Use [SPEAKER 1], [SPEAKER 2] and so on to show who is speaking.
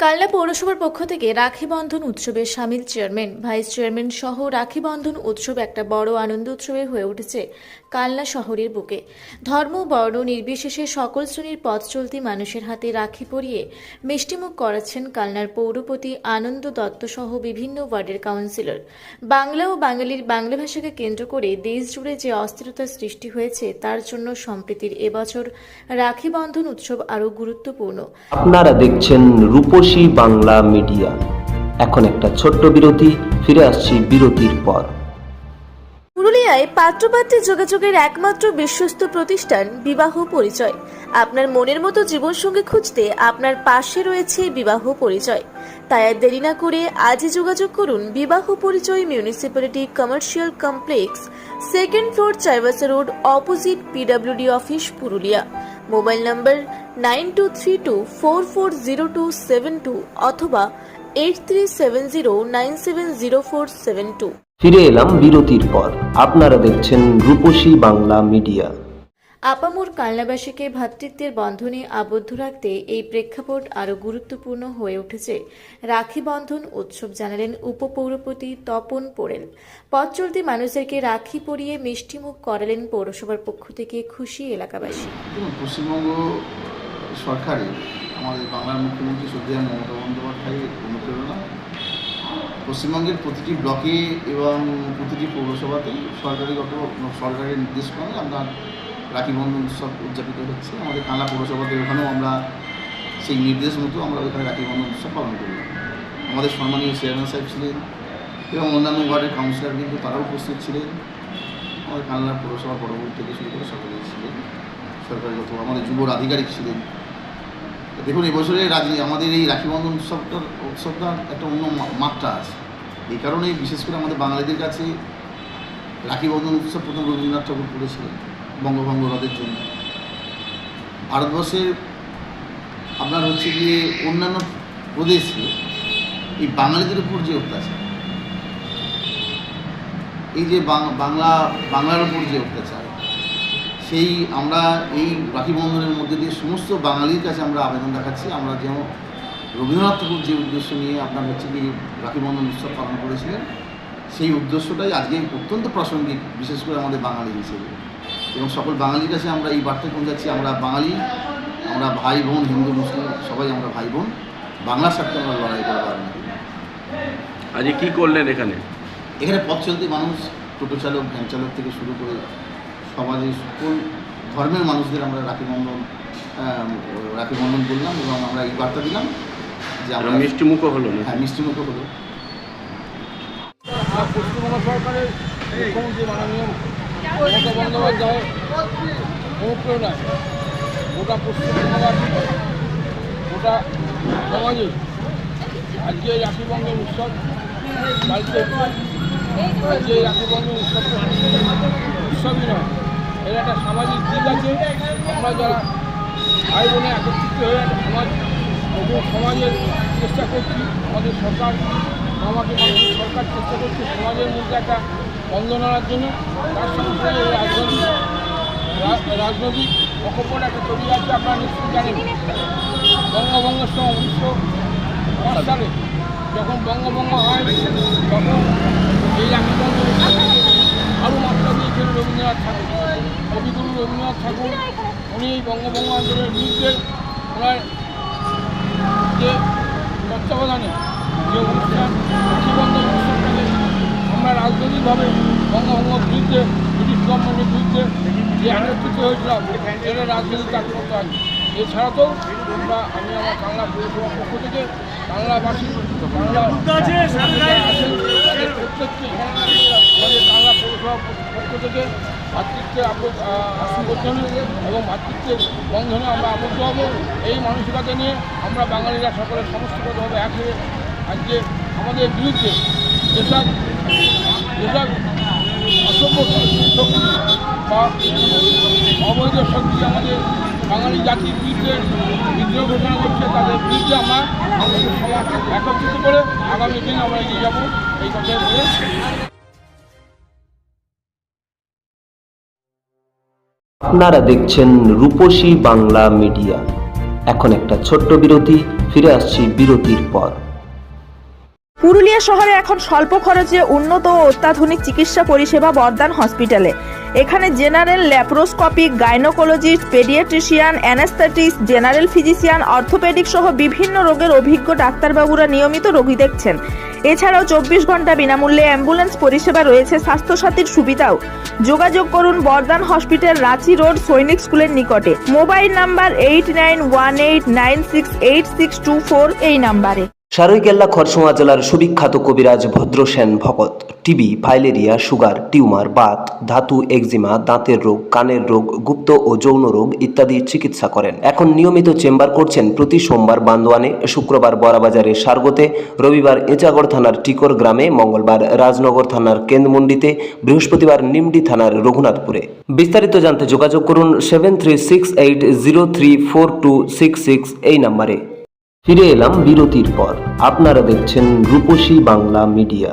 [SPEAKER 1] কালনা পৌরসভার পক্ষ থেকে রাখি বন্ধন উৎসবে সামিল চেয়ারম্যান, ভাইস চেয়ারম্যান সহ রাখি বন্ধন উৎসব একটা বড় আনন্দ উৎসবে হয়ে উঠেছে কালনা শহরের বুকে। ধর্ম বর্ণ নির্বিশেষে সকল শ্রেণীর পথ চলতি মানুষের হাতে রাখি পরিয়ে মিষ্টিমুখ করাচ্ছেন কালনার পৌরপতি আনন্দ দত্ত সহ বিভিন্ন ওয়ার্ডের কাউন্সিলর। বাংলা ও বাঙালির বাংলা ভাষাকে কেন্দ্র করে দেশ জুড়ে যে অস্থিরতার সৃষ্টি হয়েছে তার জন্য সম্প্রীতির এবছর রাখি বন্ধন উৎসব আরও গুরুত্বপূর্ণ।
[SPEAKER 2] আপনারা দেখছেন রূপসী বাংলা মিডিয়া। এখন একটা ছোট্ট বিরতি, ফিরে আসছি বিরতির পর।
[SPEAKER 1] পুরুলিয়ায় পাত্রপাত্রী যোগাযোগের একমাত্র বিশ্বস্ত প্রতিষ্ঠান বিবাহ পরিচয়। আপনার মনের মতো জীবনসঙ্গী খুঁজতে আপনার পাশে রয়েছে বিবাহ পরিচয়। তাই আর দেরি না করে আজই যোগাযোগ করুন বিবাহ পরিচয়, municipality commercial complex, second floor, Chaibasa road, opposite PWD office, Purulia. Mobile নম্বর 9232440272 অথবা 8370970472।
[SPEAKER 2] ফিরে এলাম বিরতির পর। আপনারা দেখছেন রূপসী বাংলা মিডিয়া।
[SPEAKER 1] আপামোর কালনাবাসীকে ভ্রাতৃত্বের বন্ধনে আবদ্ধ রাখতে এই প্রেক্ষাপট আরও গুরুত্বপূর্ণ হয়ে উঠেছে রাখি বন্ধন উৎসব, জানালেন উপপৌরপতি তপন পোড়েল। পথ চলতি মানুষদেরকে রাখি পরিয়ে মিষ্টিমুখ করালেন পৌরসভার পক্ষ থেকে খুশি এলাকাবাসী।
[SPEAKER 3] পশ্চিমবঙ্গ সরকারের আমাদের বাংলার মুখ্যমন্ত্রী শ্রদ্ধেয় মমতা বন্দ্যোপাধ্যায়ের অনুপ্রেরণা পশ্চিমবঙ্গের প্রতিটি ব্লকে এবং প্রতিটি পৌরসভাতেই সরকারের নির্দেশক্রমে আমরা রাখি বন্ধন উৎসব উদযাপিত হচ্ছে। আমাদের কালনা পৌরসভাতে ওখানেও আমরা সেই নির্দেশ মতো আমরা ওখানে রাখি বন্ধন উৎসব পালন করি। আমাদের সম্মানীয় চেয়ারম্যান সাহেব ছিলেন এবং অন্যান্য ওয়ার্ডের কাউন্সিলর কিন্তু তারাও উপস্থিত ছিলেন। আমাদের কালনা পৌরসভার পরবর্তী থেকে শুরু করে সকলেই ছিলেন, সরকারিগত আমাদের যুবর আধিকারিক ছিলেন। দেখুন, এবছরের আমাদের এই রাখি বন্ধন উৎসবটা একটা অন্য মাত্রা আছে। এই কারণেই বিশেষ করে আমাদের বাঙালিদের কাছে রাখি বন্ধন উৎসব প্রথম রবীন্দ্রনাথ ঠাকুর করেছিলেন বঙ্গভঙ্গ রদের জন্য। ভারতবর্ষের আপনার হচ্ছে গিয়ে অন্যান্য প্রদেশে এই বাঙালিদের উপর যে অত্যাচার, এই যে বাংলার উপর যে অত্যাচার, সেই আমরা এই রাখি বন্ধনের মধ্যে দিয়ে সমস্ত বাঙালির কাছে আমরা আবেদন রাখাচ্ছি। আমরা যেমন রবীন্দ্রনাথ ঠাকুর যে উদ্দেশ্য নিয়ে আপনার হচ্ছে কি রাখি বন্ধন উৎসব পালন করেছিলেন, সেই উদ্দেশ্যটাই আজকে অত্যন্ত প্রাসঙ্গিক, বিশেষ করে আমাদের বাঙালি হিসেবে। এবং সকল বাঙালির কাছে আমরা এই বার্তা পৌঁছাচ্ছি, আমরা বাঙালি, আমরা ভাই বোন, হিন্দু মুসলিম সবাই আমরা ভাই বোন, বাংলার স্বার্থে আমরা লড়াই করে পারব না।
[SPEAKER 4] আজকে কী করলেন এখানে?
[SPEAKER 3] এখানে পথ চলতি মানুষ, টোটো চালক, ভ্যান চালক থেকে শুরু করে সমাজের সকল ধর্মের মানুষদের আমরা রাখি বন্ধন বললাম এবং আমরা এই বার্তা দিলাম যে আমরা
[SPEAKER 4] মিষ্টিমুখও হলো।
[SPEAKER 3] হ্যাঁ, মিষ্টিমুখও হলো।
[SPEAKER 5] পশ্চিমবঙ্গ সরকারের মুখ্যমন্ত্রী মাননীয় মমতা বন্দ্যোপাধ্যায়ের অনুপ্রেরণায় গোটা পশ্চিমবঙ্গবাসী, গোটা সমাজে আজকে এই রাখি বন্ধন উৎসব পালিত হচ্ছে। আজকে এই রাখি বন্ধন উৎসবই নয়, এর একটা সামাজিক দিক আছে। আমরা যারা ভাই বোনে একত্রিত হয়ে একটা সমাজের চেষ্টা করছি, আমাদের সরকার আমাকে সরকার চেষ্টা করছে সমাজের মধ্যে একটা বন্ধন আনার জন্য। তার সঙ্গে সঙ্গে রাজনৈতিক অকপট একটা তৈরি আছে। আপনারা নিশ্চয়ই জানেন, বঙ্গভঙ্গের সময় 1905 সালে যখন বঙ্গভঙ্গ হয়, তখন এই রাখি বন্ধন আরও মাত্রা দিয়েছিলেন রবীন্দ্রনাথ ঠাকুর, কবিগুরু রবীন্দ্রনাথ ঠাকুর। উনি এই বঙ্গভঙ্গ আন্দোলনের বিরুদ্ধে ওনার যে তত্ত্বাবধানে যে অনুষ্ঠান রাখি বন্ধন অনুষ্ঠানটাকে আমরা রাজনৈতিকভাবে বঙ্গভঙ্গের বিরুদ্ধে, ব্রিটিশ গভর্নমেন্টের বিরুদ্ধে যে একত্রিত হয়েছিলাম, সেটা রাজনৈতিক তাৎপর্য আছে। এছাড়াও আমি আমার বাংলা পৌরসভার পক্ষ থেকে বাংলাবাসী, তাদের প্রত্যেককে আমাদের বাংলা পৌরসভার পক্ষ থেকে ভাতৃত্বের আবদ্ধনে এবং ভাতৃত্বের বন্ধনে আমরা আবদ্ধ হব। এই মানসিকতা নিয়ে আমরা বাঙালিরা সকলের সমষ্টিগতভাবে এক হয়ে আজকে আমাদের বিরুদ্ধে যেসব অসভ্য শক্তি বা অবৈধ শক্তি আমাদের বাঙালি জাতির বিরুদ্ধে বিদ্রোহ ঘোষণা করছে, তাদের বিরুদ্ধে আমরা আমাদের সমাজ একত্রিত করে আগামী দিন আমরা এগিয়ে যাব, এই কথাই বলে।
[SPEAKER 2] আপনারা দেখছেন রূপসী বাংলা মিডিয়া। এখন একটা ছোট্ট বিরতি, ফিরে আসছি বিরতির পর।
[SPEAKER 6] পুরুলিয়া শহরে এখন স্বল্প খরচে উন্নত ও অত্যাধুনিক চিকিৎসা পরিষেবা বর্দান হসপিটালে। এখানে general, laparoscopic, gynaecologist, paediatrician, anaesthetist, general physician, orthopaedic সহ বিভিন্ন রোগের অভিজ্ঞ ডাক্তারবাবুরা নিয়মিত রোগী দেখছেন। এছাড়াও 24 ঘন্টা বিনামূল্যে অ্যাম্বুলেন্স পরিষেবা রয়েছে, স্বাস্থ্যসাথীর সুবিধাও। যোগাযোগ করুন বর্দান হসপিটাল, রাঁচি রোড, সৈনিক স্কুলের নিকটে। মোবাইল নাম্বার 8918968624 এই নাম্বারে।
[SPEAKER 2] সারৈকেল্লা খরসোয়া জেলার সুবিখ্যাত কবিরাজ ভদ্রসেন ভকত TB, filaria, sugar, tumour, Baat, ধাতু, এক্সিমা, দাঁতের রোগ, কানের রোগ, গুপ্ত ও যৌন রোগ ইত্যাদি চিকিৎসা করেন। এখন নিয়মিত চেম্বার করছেন প্রতি সোমবার বান্দোয়ানে, শুক্রবার বড়াবাজারে সারগোতে, রবিবার এঁচাগড় থানার টিকর গ্রামে, মঙ্গলবার রাজনগর থানার কেন্দ্রমন্ডিতে, বৃহস্পতিবার নিমডি থানার রঘুনাথপুরে। বিস্তারিত জানতে যোগাযোগ করুন 7368034266 এই নাম্বারে। ফিরে এলাম বিরতির পর। আপনারা দেখছেন রূপসী বাংলা মিডিয়া।